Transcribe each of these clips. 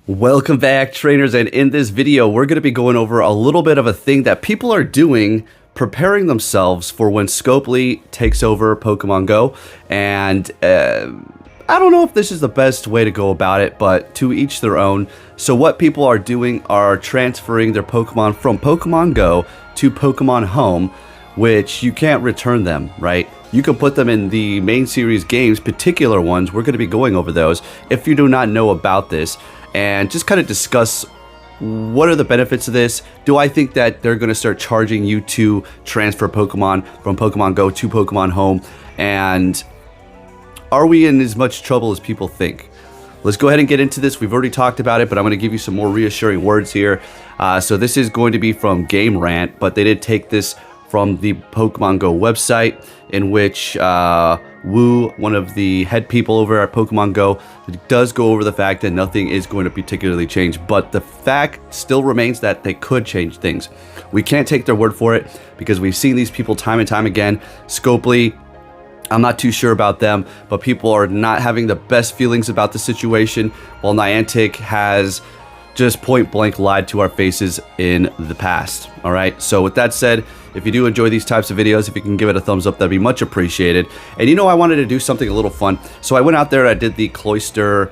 Welcome back, trainers, and in this video we're going to be going over a little bit of a thing that people are doing, preparing themselves for when Scopely takes over Pokemon Go. And I don't know if this is the best way to go about it, but to each their own. So what people are doing are transferring their Pokemon from Pokemon Go to Pokemon Home, which you can't return them, right? You can put them in the main series games, particular ones. We're going to be going over those if you do not know about this, and just kind of discuss what are the benefits of this. Do I think that they're going to start charging you to transfer Pokemon from Pokemon Go to Pokemon Home? And are we in as much trouble as people think? Let's go ahead and get into this. We've already talked about it, but I'm going to give you some more reassuring words here. So this is going to be from Game Rant, but they did take this from the Pokemon Go website, in which Wu, one of the head people over at Pokemon Go, does go over the fact that nothing is going to particularly change, but the fact still remains that they could change things. We can't take their word for it because we've seen these people time and time again. Scopely, I'm not too sure about them, but people are not having the best feelings about the situation, while Niantic has just point blank lied to our faces in the past. All right, so with that said, if you do enjoy these types of videos, if you can give it a thumbs up, that'd be much appreciated. And you know, I wanted to do something a little fun, so I went out there, I did the Cloyster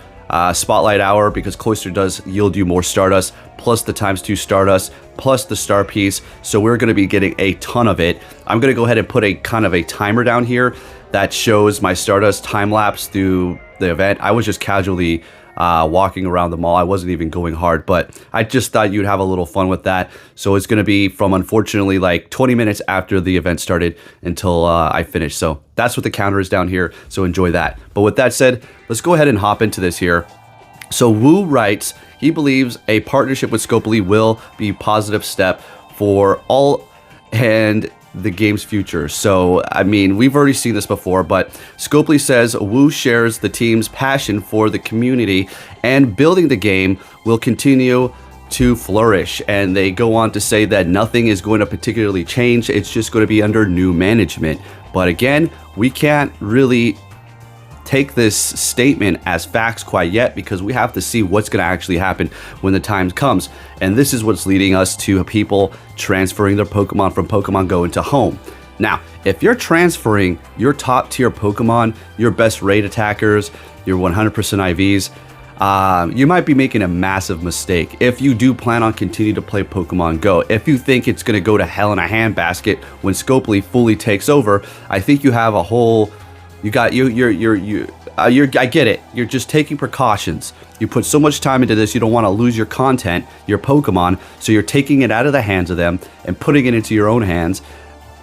Spotlight Hour, because Cloyster does yield you more Stardust, plus the ×2 Stardust, plus the Star Piece, so we're going to be getting a ton of it. I'm going to go ahead and put a kind of a timer down here that shows my Stardust time lapse through the event. I was just casually walking around the mall. I wasn't even going hard, but I just thought you'd have a little fun with that. So it's going to be from, unfortunately, like 20 minutes after the event started until I finished. So that's what the counter is down here, so enjoy that. But with that said, let's go ahead and hop into this here. So Wu writes, he believes a partnership with Scopely will be a positive step for all and the game's future. So, I mean, we've already seen this before, but Scopely says Wu shares the team's passion for the community and building the game will continue to flourish. And they go on to say that nothing is going to particularly change. It's just going to be under new management. But again, we can't really take this statement as facts quite yet, because we have to see what's going to actually happen when the time comes. And this is what's leading us to people transferring their Pokemon from Pokemon Go into Home. Now, if you're transferring your top tier Pokemon, your best raid attackers, your 100% IVs, you might be making a massive mistake if you do plan on continuing to play Pokemon Go. If you think it's going to go to hell in a handbasket when Scopely fully takes over, I think you have a whole... I get it. You're just taking precautions. You put so much time into this, you don't want to lose your content, your Pokemon, so you're taking it out of the hands of them and putting it into your own hands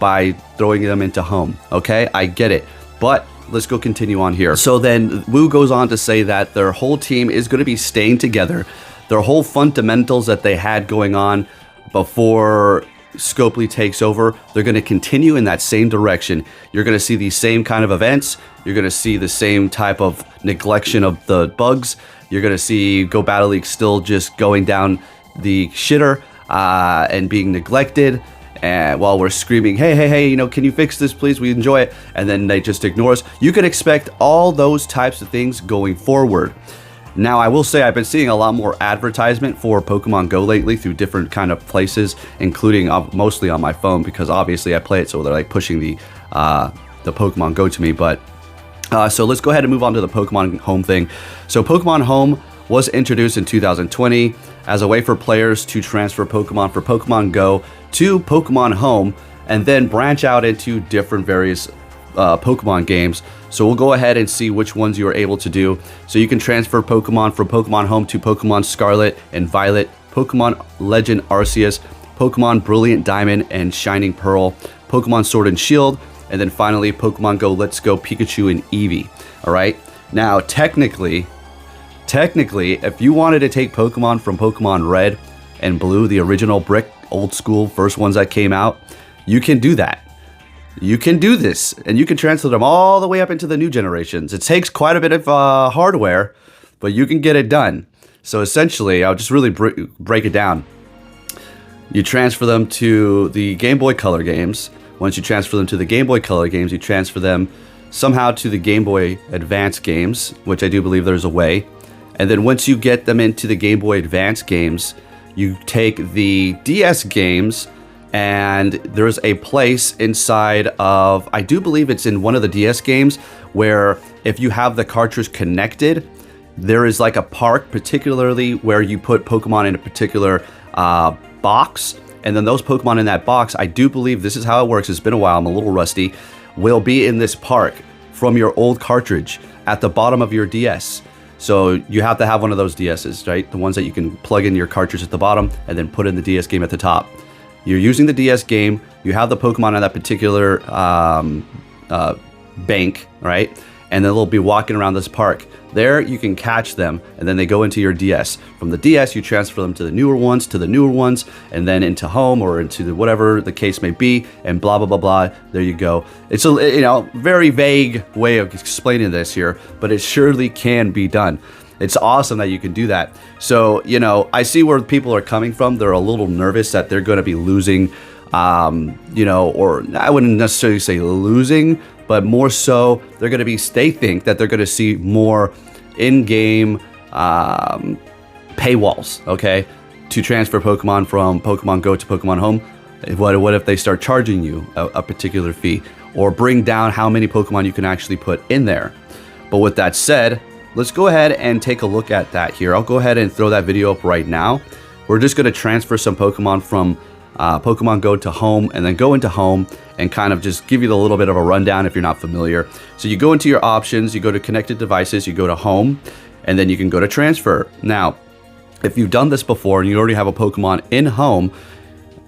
by throwing them into Home. Okay, I get it. But let's go continue on here. So then Wu goes on to say that their whole team is going to be staying together. Their whole fundamentals that they had going on before Scopely takes over, they're going to continue in that same direction. You're going to see these same kind of events. You're going to see the same type of neglection of the bugs. You're going to see Go Battle League still just going down the shitter and being neglected. And while we're screaming, hey, you know, can you fix this, please? We enjoy it. And then they just ignore us. You can expect all those types of things going forward. Now, I will say I've been seeing a lot more advertisement for Pokemon Go lately through different kind of places, including mostly on my phone, because obviously I play it, so they're like pushing the Pokemon Go to me. But so let's go ahead and move on to the Pokemon Home thing. So Pokemon Home was introduced in 2020 as a way for players to transfer Pokemon from Pokemon Go to Pokemon Home and then branch out into different various Pokemon games. So we'll go ahead and see which ones you are able to do. So you can transfer Pokemon from Pokemon Home to Pokemon Scarlet and Violet, Pokemon Legend Arceus, Pokemon Brilliant Diamond and Shining Pearl, Pokemon Sword and Shield, and then finally Pokemon Go Let's Go Pikachu and Eevee. All right. Now, technically, if you wanted to take Pokemon from Pokemon Red and Blue, the original brick, old school, first ones that came out, you can do that. You can do this, and you can transfer them all the way up into the new generations. It takes quite a bit of hardware, but you can get it done. So essentially, I'll just really break it down. You transfer them to the Game Boy Color games. Once you transfer them to the Game Boy Color games, you transfer them somehow to the Game Boy Advance games, which I do believe there's a way. And then once you get them into the Game Boy Advance games, you take the DS games, and there's a place inside of, I do believe it's in one of the DS games, where if you have the cartridge connected, there is like a park, particularly where you put Pokemon in a particular box, and then those Pokemon in that box, I do believe this is how it works, it's been a while, I'm a little rusty, will be in this park from your old cartridge at the bottom of your DS. So you have to have one of those DSs, right? The ones that you can plug in your cartridge at the bottom and then put in the DS game at the top. You're using the DS game, you have the Pokemon in that particular bank, right? And then they'll be walking around this park. There you can catch them, and then they go into your DS. From the DS, you transfer them to the newer ones, and then into home or into whatever the case may be, and blah, blah, blah, blah. There you go. It's a very vague way of explaining this here, but it surely can be done. It's awesome that you can do that. So, I see where people are coming from. They're a little nervous that they're going to be losing, or I wouldn't necessarily say losing, but more so they think that they're going to see more in-game paywalls, okay, to transfer Pokemon from Pokemon Go to Pokemon Home. What if they start charging you a particular fee, or bring down how many Pokemon you can actually put in there? But with that said, let's go ahead and take a look at that here. I'll go ahead and throw that video up right now. We're just going to transfer some Pokemon from Pokemon Go to Home, and then go into Home and kind of just give you a little bit of a rundown if you're not familiar. So you go into your options, you go to connected devices, you go to Home, and then you can go to transfer. Now, if you've done this before and you already have a Pokemon in Home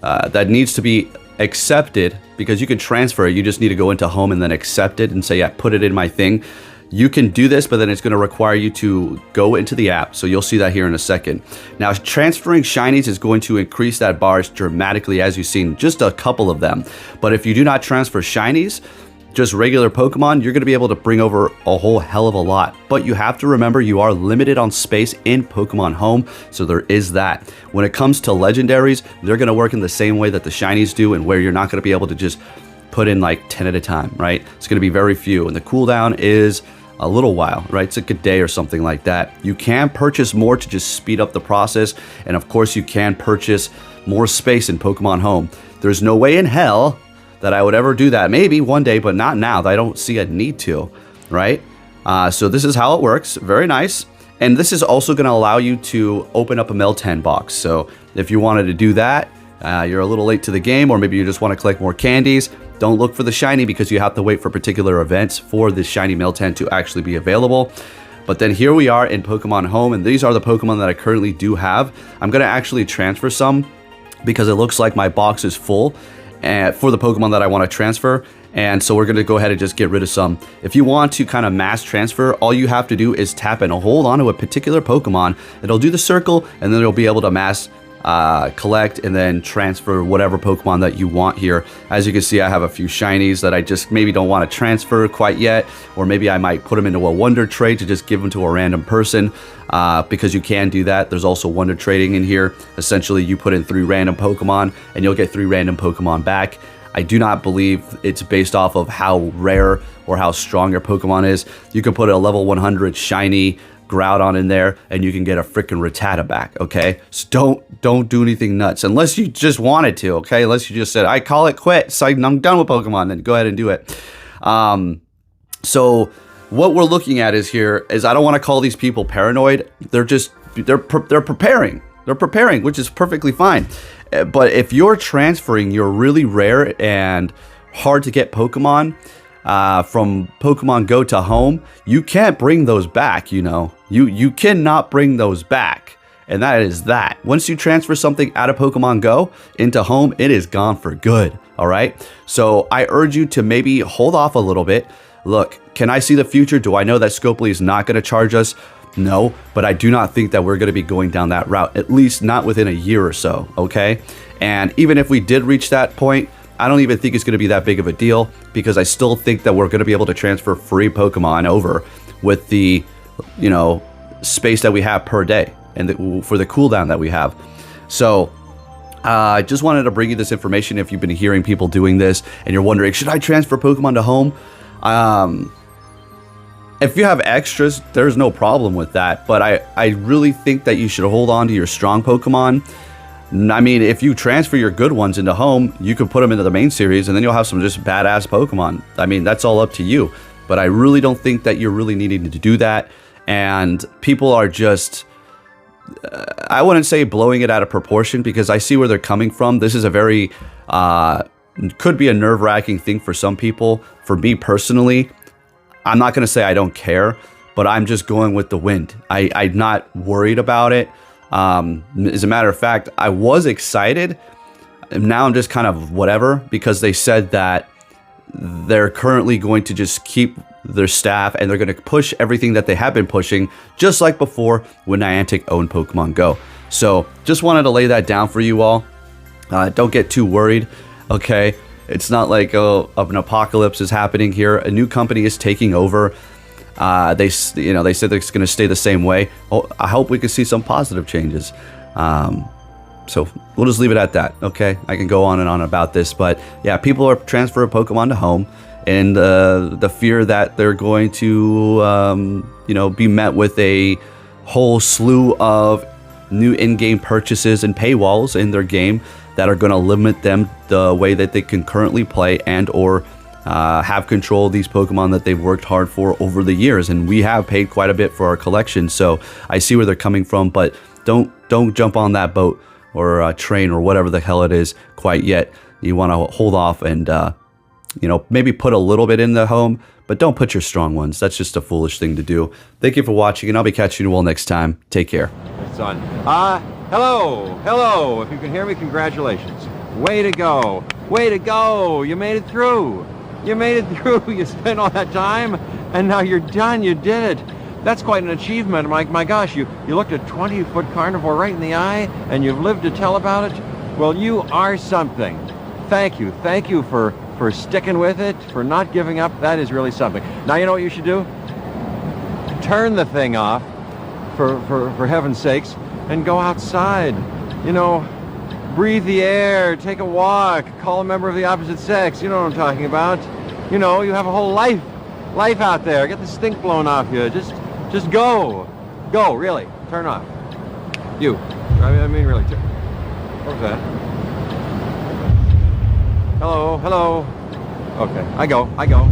that needs to be accepted, because you can transfer it, you just need to go into Home and then accept it and say, yeah, put it in my thing. You can do this, but then it's going to require you to go into the app. So you'll see that here in a second. Now, transferring shinies is going to increase that bars dramatically, as you've seen, just a couple of them. But if you do not transfer shinies, just regular Pokemon, you're going to be able to bring over a whole hell of a lot. But you have to remember, you are limited on space in Pokemon Home, so there is that. When it comes to legendaries, they're going to work in the same way that the shinies do, and where you're not going to be able to just put in like 10 at a time, right? It's going to be very few, and the cooldown is a little while, right? It's like a day or something like that. You can purchase more to just speed up the process, and of course you can purchase more space in Pokemon Home. There's no way in hell that I would ever do that. Maybe one day, but not now. I don't see a need to, right? So this is how it works. Very nice. And this is also going to allow you to open up a Meltan box. So if you wanted to do that, you're a little late to the game, or maybe you just want to collect more candies, don't look for the shiny, because you have to wait for particular events for this shiny Meltan to actually be available. But then here we are in Pokemon Home, and these are the Pokemon that I currently do have. I'm going to actually transfer some, because it looks like my box is full for the Pokemon that I want to transfer. And so we're going to go ahead and just get rid of some. If you want to kind of mass transfer, all you have to do is tap and hold onto a particular Pokemon. It'll do the circle, and then you'll be able to mass collect and then transfer whatever Pokemon that you want here. As you can see, I have a few shinies that I just maybe don't want to transfer quite yet, or maybe I might put them into a wonder trade to just give them to a random person, because you can do that. There's also wonder trading in here. Essentially, you put in 3 random Pokemon and you'll get 3 random Pokemon back. I do not believe it's based off of how rare or how strong your Pokemon is. You can put a level 100 shiny Groudon in there, and you can get a freaking Rattata back, okay? So don't do anything nuts, unless you just wanted to, okay? Unless you just said, I call it quits, I'm done with Pokemon, then go ahead and do it. So what we're looking at is here is, I don't want to call these people paranoid. They're preparing. They're preparing, which is perfectly fine. But if you're transferring your really rare and hard to get Pokemon from Pokemon Go to Home, you can't bring those back, You cannot bring those back. And that is that. Once you transfer something out of Pokemon Go into Home, it is gone for good, all right? So I urge you to maybe hold off a little bit. Look, can I see the future? Do I know that Scopely is not going to charge us? No, but I do not think that we're going to be going down that route, at least not within a year or so, okay? And even if we did reach that point, I don't even think it's going to be that big of a deal, because I still think that we're going to be able to transfer free Pokemon over with the, space that we have per day, and for the cooldown that we have. So I just wanted to bring you this information if you've been hearing people doing this and you're wondering, should I transfer Pokemon to Home? if you have extras, there's no problem with that. But I really think that you should hold on to your strong Pokemon. I mean, if you transfer your good ones into home, you can put them into the main series, and then you'll have some just badass Pokemon. I mean, that's all up to you. But I really don't think that you're really needing to do that. And people are just, I wouldn't say blowing it out of proportion, because I see where they're coming from. This is a very, could be a nerve-wracking thing for some people. For me personally, I'm not going to say I don't care, but I'm just going with the wind. I'm not worried about it. As a matter of fact, I was excited, and now I'm just kind of whatever, because they said that they're currently going to just keep their staff and they're going to push everything that they have been pushing, just like before when Niantic owned Pokemon Go. So just wanted to lay that down for you all. Don't get too worried, okay? It's not like an apocalypse is happening here. A new company is taking over. They said it's going to stay the same way. Oh, I hope we can see some positive changes. So we'll just leave it at that, okay? I can go on and on about this, but yeah, people are transferring Pokemon to home, and the fear that they're going to, be met with a whole slew of new in-game purchases and paywalls in their game that are going to limit them the way that they can currently play and or have control of these Pokemon that they've worked hard for over the years. And we have paid quite a bit for our collection, so I see where they're coming from, but don't jump on that boat or train or whatever the hell it is quite yet. You want to hold off and maybe put a little bit in the home, but don't put your strong ones. That's just a foolish thing to do. Thank you for watching, and I'll be catching you all next time. Take care. Son. Hello. If you can hear me, congratulations. Way to go. Way to go. You made it through. You spent all that time, and now you're done. You did it. That's quite an achievement. My gosh, you looked a 20-foot carnivore right in the eye, and you've lived to tell about it. Well, you are something. Thank you for sticking with it, for not giving up. That is really something. Now you know what you should do? Turn the thing off, for heaven's sakes, and go outside. Breathe the air, take a walk, call a member of the opposite sex. You know what I'm talking about. You have a whole life out there. Get the stink blown off you. Just go, really. Turn off. You. I mean, really. What was that? Hello. Okay, I go.